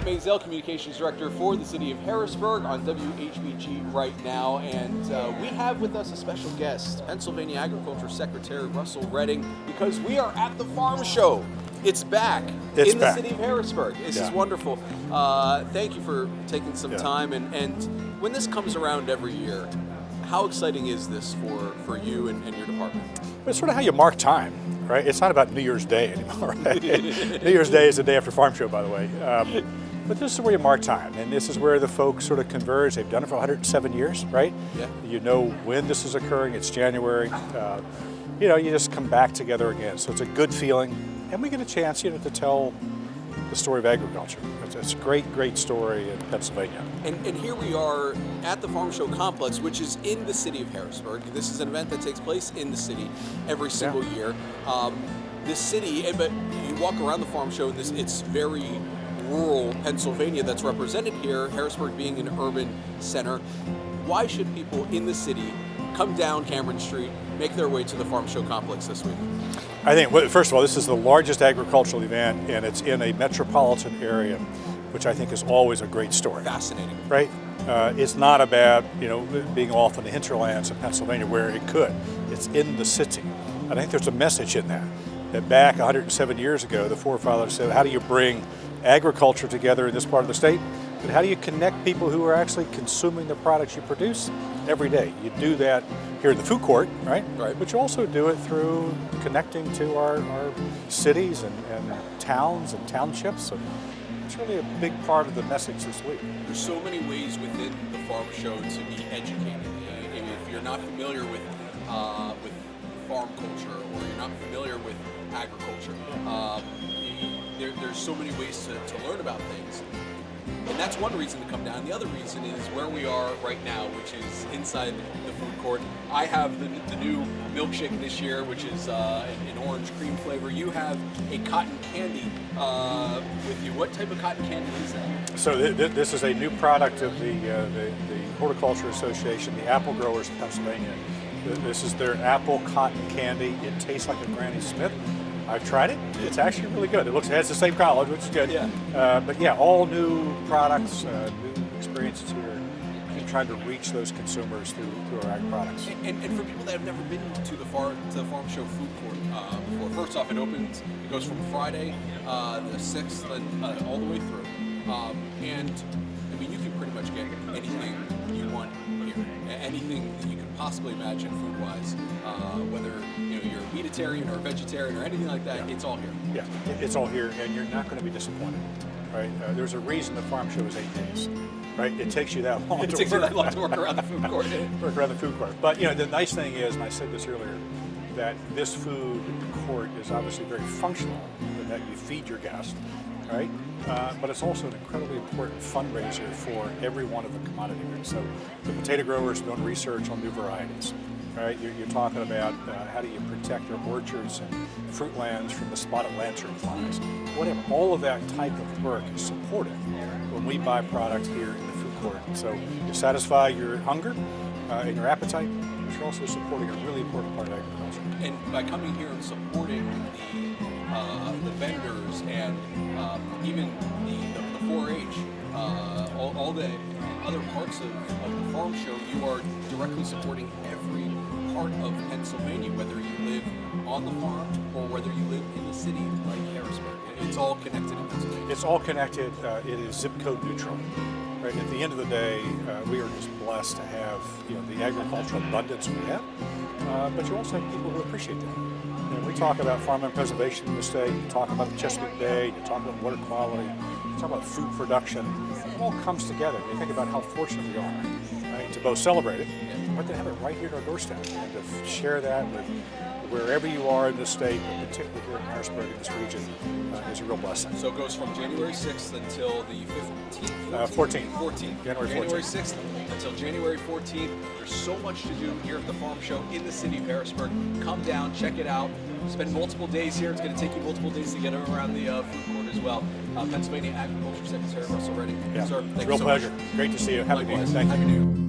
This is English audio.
Maisel, Communications Director for the City of Harrisburg on WHBG right now, and we have with us a special guest, Pennsylvania Agriculture Secretary Russell Redding, because we are at the farm show. It's back in the City of Harrisburg. This is wonderful. Thank you for taking some time, and when this comes around every year, how exciting is this for you and your department? It's sort of how you mark time, right? It's not about New Year's Day anymore, right? New Year's Day is the day after farm show, by the way. But this is where you mark time, and this is where the folks sort of converge. They've done it for 107 years, right? Yeah. You know when this is occurring. It's January. You just come back together again. So it's a good feeling, and we get a chance, to tell the story of agriculture. It's a great story in Pennsylvania. And here we are at the Farm Show Complex, which is in the City of Harrisburg. This is an event that takes place in the city every single year. This city, but you walk around the Farm Show, and it's very rural Pennsylvania that's represented here, Harrisburg being an urban center. Why should people in the city come down Cameron Street, make their way to the Farm Show Complex this week? I think, first of all, this is the largest agricultural event, and it's in a metropolitan area, which I think is always a great story. Fascinating. Right? It's not about, being off in the hinterlands of Pennsylvania where it could. It's in the city. I think there's a message in that back 107 years ago, the forefathers said, how do you bring agriculture together in this part of the state? But how do you connect people who are actually consuming the products you produce every day? You do that here in the food court, right? Right. But you also do it through connecting to our cities and towns and townships. So it's really a big part of the message this week. There's so many ways within the farm show to be educated. And if you're not familiar with farm culture, or you're not familiar with agriculture, there's so many ways to learn about things. And that's one reason to come down. The other reason is where we are right now, which is inside the food court. I have the new milkshake this year, which is an orange cream flavor. You have a cotton candy with you. What type of cotton candy is that? So this is a new product of the Horticulture Association, the apple growers of Pennsylvania. This is their apple cotton candy. It tastes like a Granny Smith. I've tried it. It's actually really good. It has the same college, which is good. Yeah. But yeah, all new products, new experiences here. Just trying to reach those consumers through our ag products. And for people that have never been to the farm show food court before, first off, it goes from Friday the 6th and all the way through. And I mean, you can pretty much get anything you want here, anything that you can possibly imagine food-wise, whether you're a meatitarian or a vegetarian or anything like that. It's all here. Yeah, it's all here, and you're not going to be disappointed. Right? There's a reason the farm show is 8 days. Right? It takes you that long. It takes you that long to work around the food court. Work around the food court. But the nice thing is, and I said this earlier, that this food court is obviously very functional in that you feed your guests, right? But it's also an incredibly important fundraiser for every one of the commodity groups. So the potato growers doing research on new varieties, right? You're talking about how do you protect their orchards and fruit lands from the spotted lanternflies, whatever. All of that type of work is supported when we buy product here in the food court. So you satisfy your hunger and your appetite, but you're also supporting a really important part of agriculture. And by coming here and supporting the vendors and even the 4-H, all the other parts of the farm show, you are directly supporting every part of Pennsylvania, whether you live on the farm or whether you live in the city like Harrisburg. It's all connected in Pennsylvania. It's all connected. It is zip code neutral. Right? At the end of the day, we are just blessed to have the agricultural abundance we have, but you also have people who appreciate that. We talk about farmland preservation in the state, you talk about the Chesapeake Bay, you talk about water quality, you talk about food production. It all comes together. You think about how fortunate we are, right, to both celebrate it, but to have it right here at our doorstep, and to share that with wherever you are in the state, but particularly here in Harrisburg in this region, is a real blessing. So it goes from January 6th until the 15th? 14th. January 6th until January 14th. There's so much to do here at the Farm Show in the City of Harrisburg. Come down, check it out. Spend multiple days here. It's going to take you multiple days to get around the food court as well. Pennsylvania Agriculture Secretary Russell Redding. Yeah. Sir, it's a real pleasure. Great to see you. Happy New Year. Thank you. Happy New Year.